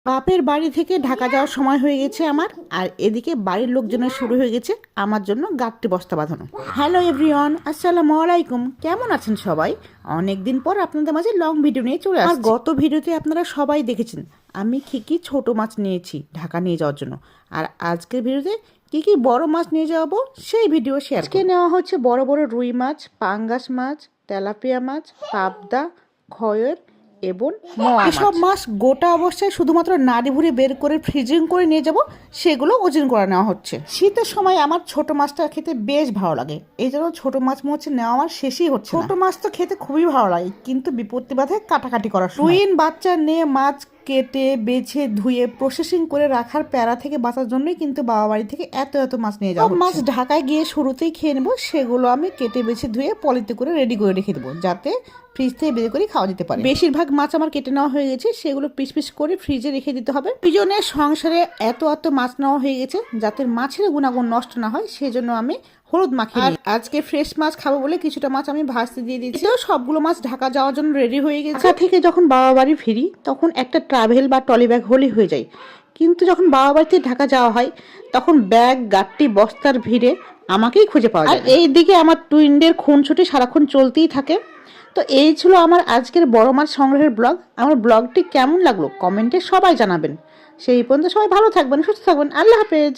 বাপের বাড়ি থেকে ঢাকা যাওয়ার সময় হয়ে গেছে আমার, আর এদিকে বাড়ির লোকজনের শুরু হয়ে গেছে আমার জন্য গাঁটটি বস্তা বাঁধানো। হ্যালো এভরিওয়ান, আসসালামু আলাইকুম। কেমন আছেন সবাই? অনেকদিন পর আপনাদের মাঝে লং ভিডিও নিয়ে চলে আসছি। গত ভিডিওতে আপনারা সবাই দেখেছেন আমি কি ছোট মাছ নিয়েছি ঢাকা নিয়ে যাওয়ার জন্য, আর আজকের ভিডিওতে কি বড় মাছ নিয়ে যাবো সেই ভিডিও শেয়ার আজকে নেওয়া হচ্ছে বড় বড় রুই মাছ, পাঙ্গাস মাছ, তেলাপিয়া মাছ, পাবদা, খয়ের এবং এসব মাছ গোটা অবস্থায় শুধুমাত্র নাড়ি ভুড়ি বের করে ফ্রিজিং করে নিয়ে যাব, সেগুলো ওজন করে নেওয়া হচ্ছে। শীতের সময় আমার ছোট মাছটা খেতে বেশ ভালো লাগে, এই জন্য ছোট মাছ মোছে নেওয়া আমার শেষই হচ্ছে। ছোট মাছ তো খেতে খুবই ভালো লাগে, কিন্তু বিপত্তি বাধে কাটাকাটি করার সময়। টুইন বাচ্চা নিয়ে মাছ কেটে বেছে ধুয়ে প্রসেসিং করে রাখার প্যারা থেকে বাঁচার জন্যই কিন্তু বাবা বাড়ি থেকে এত মাছ নিয়ে যাবো। মাছ ঢাকায় গিয়ে শুরুতেই খেয়ে নেবো, সেগুলো আমি কেটে বেছে ধুয়ে পলিতে করে রেডি করে রেখে দেবো, যাতে ফ্রিজ থেকে বের করে খাওয়া যেতে পারে। বেশিরভাগ মাছ আমার কেটে নেওয়া হয়ে গেছে, সেগুলো পিস করে ফ্রিজে রেখে দিতে হবে। দুজনের সংসারে এত মাছ নেওয়া হয়ে গেছে যাতে মাছের গুণাগুণ নষ্ট না হয়, সেজন্য আমি হলুদ মাখিয়ে নিই। আজকে ফ্রেশ মাছ খাবো বলে কিছুটা মাছ আমি ভাজতে দিয়ে দিয়েছি। সবগুলো মাছ ঢাকা যাওয়ার জন্য রেডি হয়ে গেছে। ঢাকা থেকে যখন বাবা বাড়ি ফিরি তখন একটা ট্রাভেল বা ট্রলি ব্যাগ হলেই হয়ে যায়, কিন্তু যখন বাবা বাড়িতে ঢাকা যাওয়া হয় তখন ব্যাগ গাট্টি বস্তার ভিড়ে আমাকেই খুঁজে পাওয়া যায়। আর এইদিকে আমার টুইনদের খুনছুটি সারাক্ষণ চলতেই থাকে। তো এই ছিল আমার আজকের বড় মাছ সংগ্রহের ব্লগ। আমার ব্লগটি কেমন লাগলো কমেন্টে সবাই জানাবেন। সেই পর্যন্ত সবাই ভালো থাকবেন, সুস্থ থাকবেন। আল্লাহ হাফেজ।